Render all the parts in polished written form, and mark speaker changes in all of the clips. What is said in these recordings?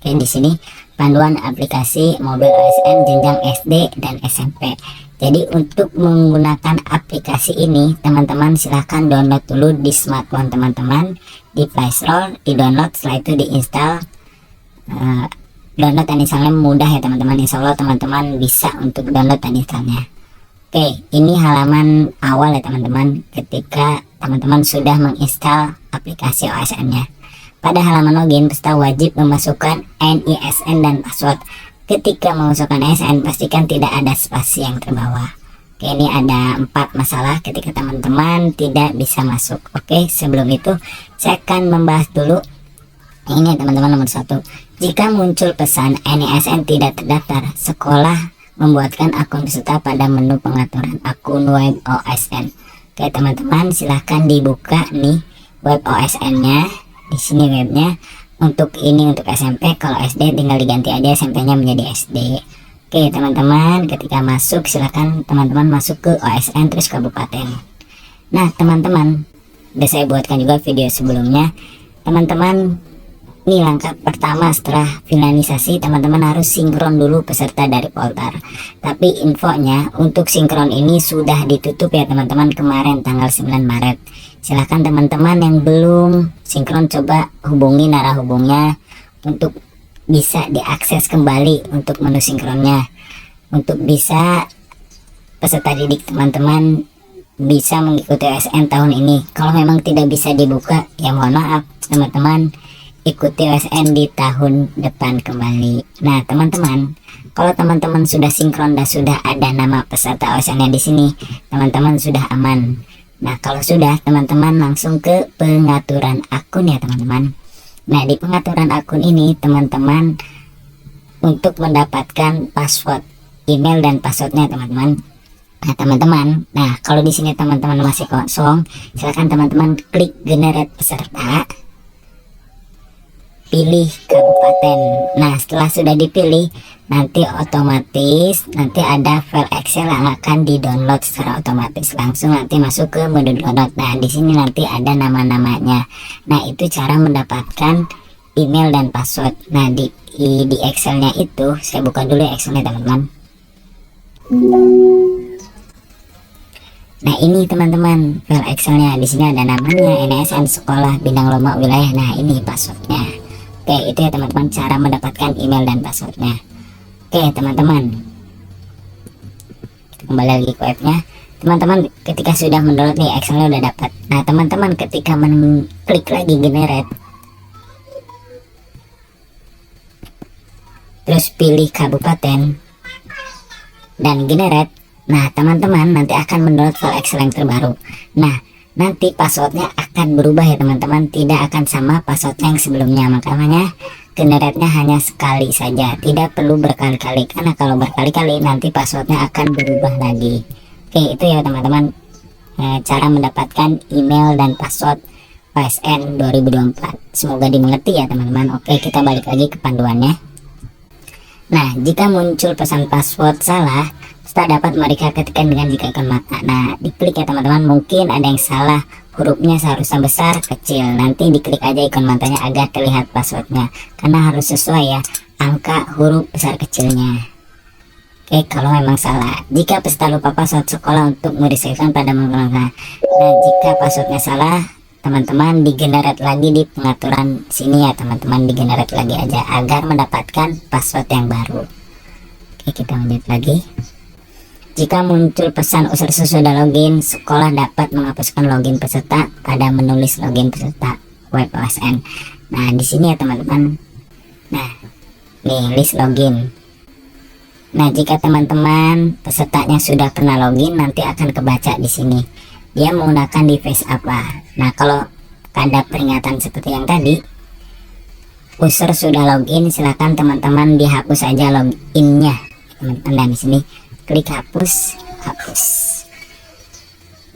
Speaker 1: Oke, di sini panduan aplikasi mobil OSN jenjang SD dan SMP. Jadi untuk menggunakan aplikasi ini, teman-teman silahkan download dulu di smartphone teman-teman, di Play Store, di download, setelah itu diinstal. Download dan installnya mudah ya teman-teman. Insya Allah teman-teman bisa untuk download dan installnya. Oke, ini halaman awal ya teman-teman, ketika teman-teman sudah menginstal aplikasi OSN-nya. Pada halaman login, peserta wajib memasukkan NISN dan password. Ketika memasukkan NISN, pastikan tidak ada spasi yang terbawa. Oke, ini ada 4 masalah ketika teman-teman tidak bisa masuk. Oke, sebelum itu saya akan membahas dulu ini teman-teman. Nomor 1, jika muncul pesan NISN tidak terdaftar, sekolah membuatkan akun peserta pada menu pengaturan akun web OSN. Oke teman-teman, silahkan dibuka nih web OSN-nya. Di sini webnya. Untuk ini untuk SMP, kalau SD tinggal diganti aja SMP-nya menjadi SD. Oke teman-teman, ketika masuk silahkan teman-teman masuk ke OSN terus kabupaten. Nah teman-teman, udah saya buatkan juga video sebelumnya. Teman-teman, ini langkah pertama setelah finalisasi, teman-teman harus sinkron dulu peserta dari Poltar. Tapi infonya untuk sinkron ini sudah ditutup ya teman-teman, kemarin tanggal 9 Maret. Silahkan teman-teman yang belum sinkron coba hubungi narahubungnya untuk bisa diakses kembali untuk menu sinkronnya. Untuk bisa peserta didik teman-teman bisa mengikuti OSN tahun ini. Kalau memang tidak bisa dibuka, ya mohon maaf teman-teman, ikuti OSN di tahun depan kembali. Nah teman-teman, kalau teman-teman sudah sinkron dan sudah ada nama peserta OSN-nya di sini, teman-teman sudah aman. Nah kalau sudah, teman-teman langsung ke pengaturan akun ya teman-teman. Nah di pengaturan akun ini teman-teman untuk mendapatkan password email dan passwordnya teman-teman. Nah teman-teman, nah kalau di sini teman-teman masih kosong, silakan teman-teman klik generate peserta, pilih kabupaten. Nah setelah sudah dipilih, nanti otomatis nanti ada file Excel yang akan di download secara otomatis. Langsung nanti masuk ke mode download. Nah di sini nanti ada nama-namanya. Nah itu cara mendapatkan email dan password. Nah di Excelnya itu saya buka dulu ya Excelnya teman-teman. Nah ini teman-teman file Excelnya. Di sini ada namanya, NISN, sekolah, bidang lomba, wilayah. Nah ini passwordnya. Oke, itu ya teman-teman cara mendapatkan email dan passwordnya. Oke teman-teman, kembali lagi ke webnya. Teman-teman ketika sudah mendownload nih Excelnya udah dapat. Nah teman-teman ketika klik lagi generate, terus pilih kabupaten dan generate. Nah teman-teman nanti akan mendownload file Excel yang terbaru. Nah nanti passwordnya akan berubah ya teman-teman, tidak akan sama passwordnya yang sebelumnya. Makanya generate-nya hanya sekali saja, tidak perlu berkali-kali, karena kalau berkali-kali nanti passwordnya akan berubah lagi. Oke itu ya teman-teman, cara mendapatkan email dan password OSN 2024. Semoga dimengerti ya teman-teman. Oke kita balik lagi ke panduannya. Nah jika muncul pesan password salah, peserta dapat mereka ketikkan dengan jika ikon mata. Nah diklik ya teman-teman, mungkin ada yang salah, hurufnya seharusnya besar kecil. Nanti diklik aja ikon matanya agar terlihat passwordnya, karena harus sesuai ya angka huruf besar kecilnya. Oke kalau memang salah, jika peserta lupa password sekolah untuk meresetkan pada menggunakan. Nah jika passwordnya salah, teman-teman digenerate lagi di pengaturan sini ya teman-teman, digenerate lagi aja agar mendapatkan password yang baru. Oke kita lanjut lagi. Jika muncul pesan user sesudah login, sekolah dapat menghapuskan login peserta pada menulis login peserta web OSN. Nah di sini ya teman-teman. Nah nih list login. Nah jika teman-teman pesertanya sudah pernah login, nanti akan kebaca di sini dia menggunakan device apa. Nah kalau ada peringatan seperti yang tadi, user sudah login, silakan teman-teman dihapus aja loginnya teman-teman. Dan di sini klik hapus.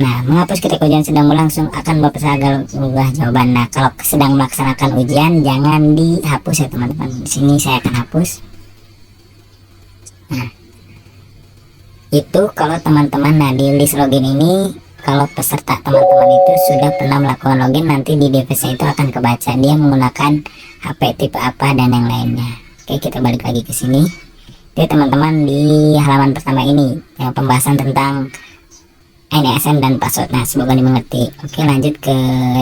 Speaker 1: Nah menghapus ketika ujian sedang berlangsung akan berpesan agar mengubah jawaban. Nah kalau sedang melaksanakan ujian jangan dihapus ya teman-teman. Di sini saya akan hapus. Nah itu kalau teman-teman, nah di list login ini kalau peserta teman-teman itu sudah pernah melakukan login, nanti di device itu akan kebaca dia menggunakan HP tipe apa dan yang lainnya. Oke, kita balik lagi ke sini. Oke teman-teman, di halaman pertama ini yang pembahasan tentang NISM dan password. Nah, semoga dimengerti. Oke, lanjut ke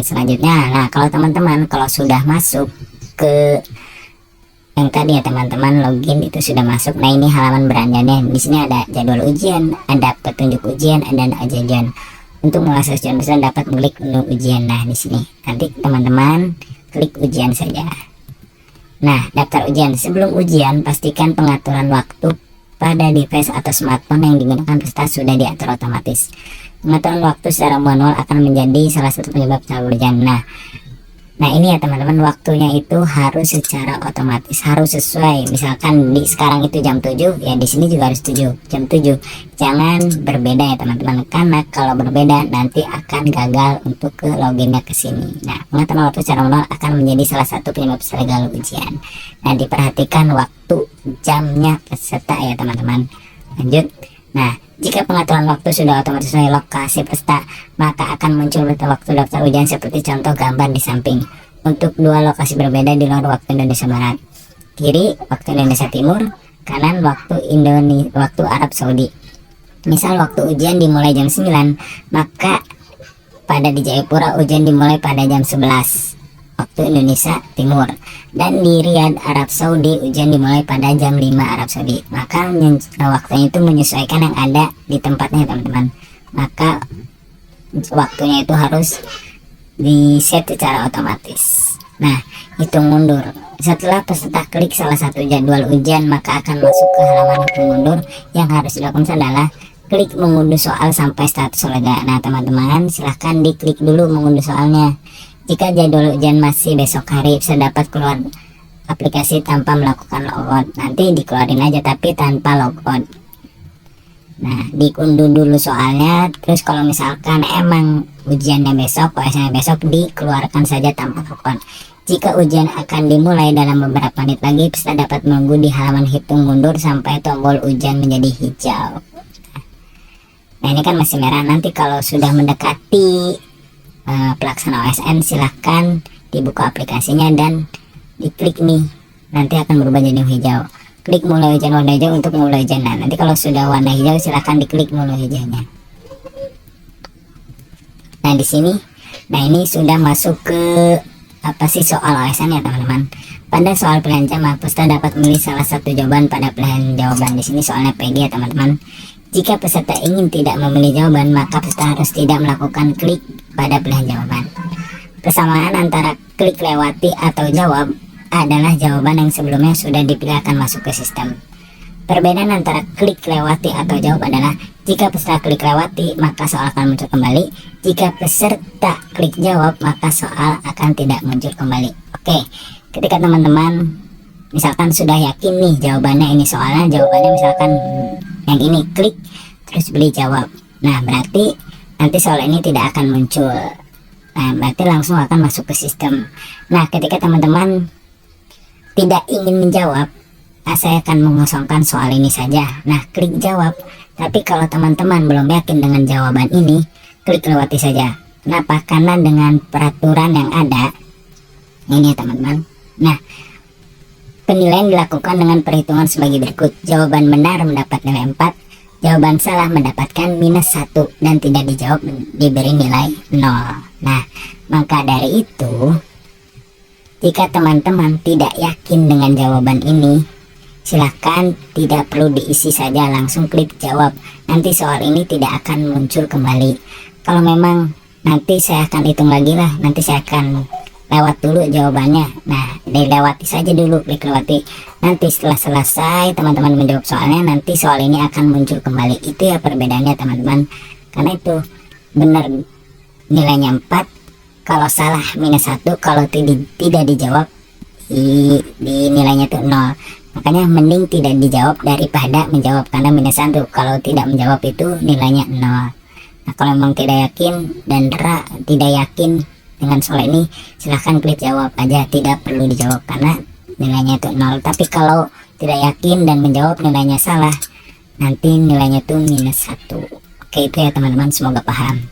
Speaker 1: selanjutnya. Nah, kalau teman-teman kalau sudah masuk ke yang tadi ya teman-teman, login itu sudah masuk. Nah, ini halaman beranjanya. Di sini ada jadwal ujian, ada petunjuk ujian, ada ujian. Untuk mengakses ujian bisa dapat klik menu ujian. Nah, di sini nanti teman-teman klik ujian saja. Nah, daftar ujian. Sebelum ujian, pastikan pengaturan waktu pada device atau smartphone yang digunakan peserta sudah diatur otomatis. Pengaturan waktu secara manual akan menjadi salah satu penyebab salah ujian. Nah ini ya teman-teman, waktunya itu harus secara otomatis, harus sesuai. Misalkan di sekarang itu jam 7, ya di sini juga harus jam 7. Jangan berbeda ya teman-teman, karena kalau berbeda nanti akan gagal untuk ke loginnya ke sini. Nah, pengaturan waktu secara manual akan menjadi salah satu penyebab gagal ujian. Nah, diperhatikan waktu jamnya peserta ya teman-teman. Lanjut. Nah, jika pengaturan waktu sudah otomatis sesuai lokasi peserta, maka akan muncul waktu daftar ujian seperti contoh gambar di samping. Untuk dua lokasi berbeda di luar waktu Indonesia Barat. Kiri waktu Indonesia Timur, kanan waktu Arab Saudi. Misal waktu ujian dimulai jam 9, maka pada di Jayapura ujian dimulai pada jam 11 waktu Indonesia Timur, dan di Riyadh Arab Saudi ujian dimulai pada jam 5 Arab Saudi. Maka waktunya itu menyesuaikan yang ada di tempatnya teman-teman. Maka waktunya itu harus di set secara otomatis. Nah, hitung mundur. Setelah peserta klik salah satu jadwal ujian, maka akan masuk ke halaman hitung mundur. Yang harus dilakukan adalah klik mengunduh soal sampai status lega. Nah teman-teman, silahkan diklik dulu mengunduh soalnya. Jika jadwal ujian masih besok hari, bisa dapat keluar aplikasi tanpa melakukan logout. Nanti dikeluarin aja tapi tanpa logout. Nah, diunduh dulu soalnya. Terus kalau misalkan emang ujiannya besok, OS-nya besok, dikeluarkan saja tanpa logout. Jika ujian akan dimulai dalam beberapa menit lagi, peserta dapat menunggu di halaman hitung mundur sampai tombol ujian menjadi hijau. Nah, ini kan masih merah. Nanti kalau sudah mendekati pelaksana OSN, silahkan dibuka aplikasinya dan diklik nih, nanti akan berubah jadi hijau. Klik mulai ujian warna hijau untuk mulai ujian. Nah, nanti kalau sudah warna hijau silahkan diklik mulai hijaunya. Nah di sini, nah ini sudah masuk ke apa sih soal OSN ya teman-teman. Pada soal pilihan jamaah, peserta dapat memilih salah satu jawaban pada pilihan jawaban. Di sini soalnya PG ya teman-teman. Jika peserta ingin tidak memilih jawaban, maka peserta harus tidak melakukan klik pada pilihan jawaban. Persamaan antara klik lewati atau jawab adalah jawaban yang sebelumnya sudah dipilih akan masuk ke sistem. Perbedaan antara klik lewati atau jawab adalah jika peserta klik lewati, maka soal akan muncul kembali. Jika peserta klik jawab, maka soal akan tidak muncul kembali. Oke, ketika teman-teman misalkan sudah yakin nih jawabannya ini, soalnya jawabannya misalkan yang ini, klik terus beli jawab. Nah, berarti nanti soal ini tidak akan muncul. Nah, berarti langsung akan masuk ke sistem. Nah, ketika teman-teman tidak ingin menjawab, saya akan mengosongkan soal ini saja. Nah, klik jawab. Tapi kalau teman-teman belum yakin dengan jawaban ini, klik lewati saja. Kenapa? Karena dengan peraturan yang ada ini ya teman-teman. Nah, penilaian dilakukan dengan perhitungan sebagai berikut. Jawaban benar mendapat nilai 4, jawaban salah mendapatkan -1, dan tidak dijawab diberi nilai 0. Nah, maka dari itu, jika teman-teman tidak yakin dengan jawaban ini, silahkan tidak perlu diisi saja, langsung klik jawab. Nanti soal ini tidak akan muncul kembali. Kalau memang nanti saya akan hitung lagi lah, nanti saya akan lewat dulu jawabannya. Nah, dilewati saja dulu, klik lewati. Nanti setelah selesai teman-teman menjawab soalnya, nanti soal ini akan muncul kembali. Itu ya perbedaannya teman-teman. Karena itu benar nilainya 4, kalau salah -1, kalau tidak dijawab di nilainya itu 0. Makanya mending tidak dijawab daripada menjawab, karena -1 kalau tidak menjawab itu nilainya 0. Nah, kalau memang tidak yakin dan tidak yakin dengan soal ini, silahkan klik jawab aja, tidak perlu dijawab karena nilainya itu 0. Tapi kalau tidak yakin dan menjawab nilainya salah, nanti nilainya itu -1. Oke, itu ya teman-teman, semoga paham.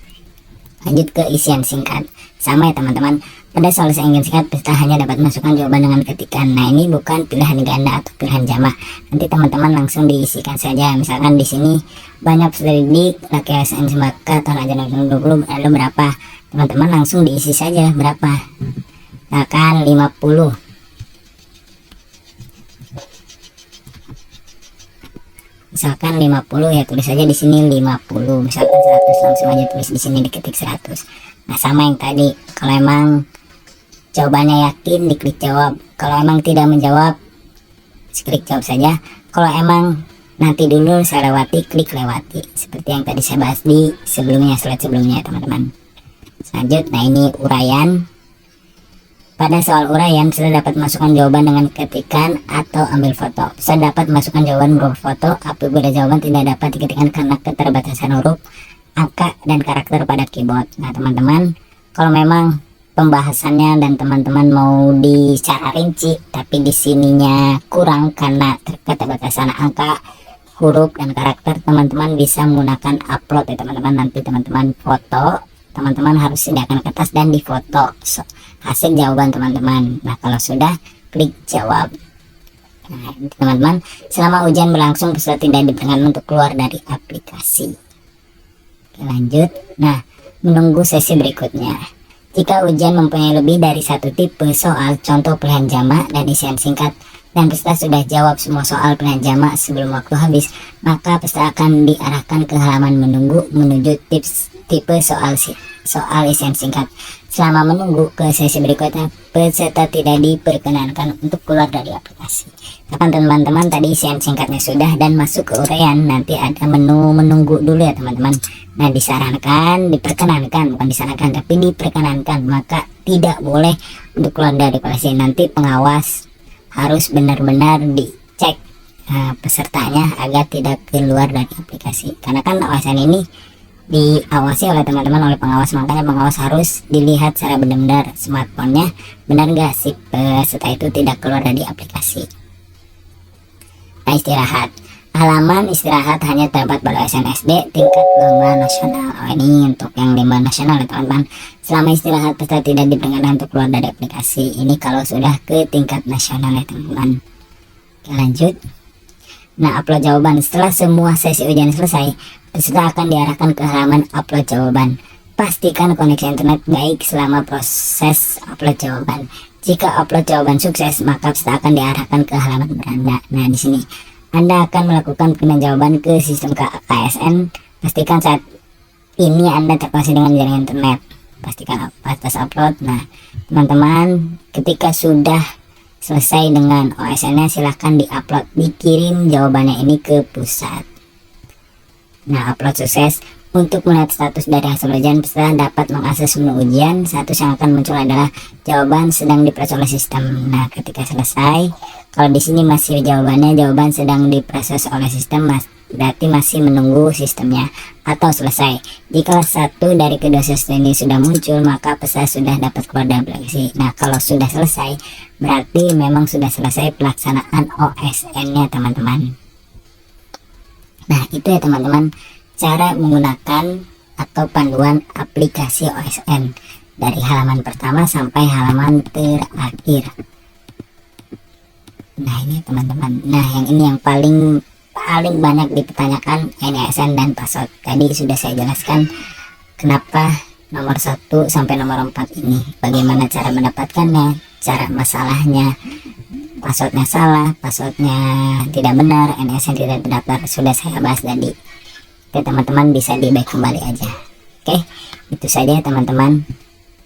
Speaker 1: Lanjut ke isian singkat. Sama ya teman-teman, Pada soal saya ingin singkat, peserta hanya dapat masukkan jawaban dengan ketikan. Nah, ini bukan pilihan ganda atau pilihan jamak. Nanti teman-teman langsung diisikan saja. Misalkan di sini banyak peserta didik laki ASN Sembaka tahun ajaran 2020 lalu berapa? Teman-teman langsung diisi saja berapa. Misalkan 50. Misalkan 50 ya, tulis saja di sini 50. Misalkan 100, langsung aja tulis di sini, diketik 100. Nah, sama yang tadi. Kalau emang jawabannya yakin, diklik jawab. Kalau emang tidak menjawab, klik jawab saja. Kalau emang nanti dulu saya lewati, klik lewati. Seperti yang tadi saya bahas di sebelumnya, slide sebelumnya teman-teman. Lanjut, nah ini uraian. Pada soal uraian, sudah dapat masukkan jawaban dengan ketikan atau ambil foto. Sudah dapat masukkan jawaban berupa foto apabila jawaban tidak dapat diketikkan karena keterbatasan huruf, angka, dan karakter pada keyboard. Nah teman-teman, kalau memang pembahasannya dan teman-teman mau secara rinci tapi di sininya kurang karena keterbatasan angka, huruf, dan karakter, teman-teman bisa menggunakan upload ya teman-teman. Nanti teman-teman foto, teman-teman harus sediakan kertas dan difoto hasil jawaban teman-teman. Nah kalau sudah, klik jawab. Nah teman-teman, selama ujian berlangsung peserta tidak diperkenankan untuk keluar dari aplikasi. Oke, lanjut. Nah, menunggu sesi berikutnya. Jika ujian mempunyai lebih dari satu tipe soal, contoh pilihan jamak dan isian singkat, dan peserta sudah jawab semua soal pilihan jamak sebelum waktu habis, maka peserta akan diarahkan ke halaman menunggu menuju tipe soal isian singkat. Selama menunggu ke sesi berikutnya, peserta tidak diperkenankan untuk keluar dari aplikasi. Kapan teman-teman tadi isian singkatnya sudah dan masuk ke uraian, nanti ada menu menunggu dulu ya teman-teman. Nah disarankan, diperkenankan, bukan disarankan tapi diperkenankan, maka tidak boleh untuk keluar dari aplikasi. Nanti pengawas harus benar-benar dicek pesertanya agar tidak keluar dari aplikasi, karena kan OSN ini diawasi oleh teman-teman, oleh pengawas. Makanya pengawas harus dilihat secara benar-benar smartphone-nya benar nggak si peserta itu tidak keluar dari aplikasi. Nah istirahat, halaman istirahat hanya terdapat pada SNSD tingkat 5 nasional. Ini untuk yang 5 nasional ya teman-teman. Selama istirahat peserta tidak diperkenankan untuk keluar dari aplikasi. Ini kalau sudah ke tingkat nasional ya teman-teman. Oke, lanjut. Nah upload jawaban, setelah semua sesi ujian selesai, peserta akan diarahkan ke halaman upload jawaban. Pastikan koneksi internet baik selama proses upload jawaban. Jika upload jawaban sukses, maka peserta akan diarahkan ke halaman beranda. Nah di sini Anda akan melakukan pindahan jawaban ke sistem KSN. Pastikan saat ini Anda terkoneksi dengan jaringan internet. Pastikan atas upload. Nah teman-teman, ketika sudah selesai dengan OSN-nya, silahkan diupload, dikirim jawabannya ini ke pusat. Nah upload sukses. Untuk melihat status dari hasil ujian, peserta dapat mengakses menu ujian. Status yang akan muncul adalah jawaban sedang diproses oleh sistem. Nah ketika selesai, kalau di sini masih jawaban sedang diproses oleh sistem, berarti masih menunggu sistemnya, atau selesai. Jika satu dari kedua sistem ini sudah muncul, maka peserta sudah dapat keluar dari aplikasi. Nah kalau sudah selesai, berarti memang sudah selesai pelaksanaan OSN-nya teman-teman. Nah itu ya teman-teman, cara menggunakan atau panduan aplikasi OSN dari halaman pertama sampai halaman terakhir. Nah ini teman-teman, nah yang ini yang paling banyak dipertanyakan, NISN dan password. Tadi sudah saya jelaskan kenapa nomor 1 sampai nomor 4 ini, bagaimana cara mendapatkannya, cara masalahnya, passwordnya salah, passwordnya tidak benar, NISN tidak terdaftar, sudah saya bahas tadi. Oke teman-teman, bisa di back kembali aja. Oke, itu saja teman-teman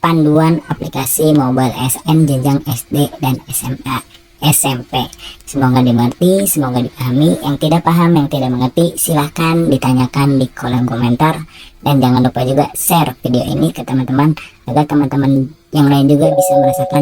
Speaker 1: panduan aplikasi mobile ASN jenjang SD dan SMP. Semoga dimengerti, semoga dipahami. Yang tidak paham, yang tidak mengerti, silahkan ditanyakan di kolom komentar. Dan jangan lupa juga share video ini ke teman-teman agar teman-teman yang lain juga bisa merasakan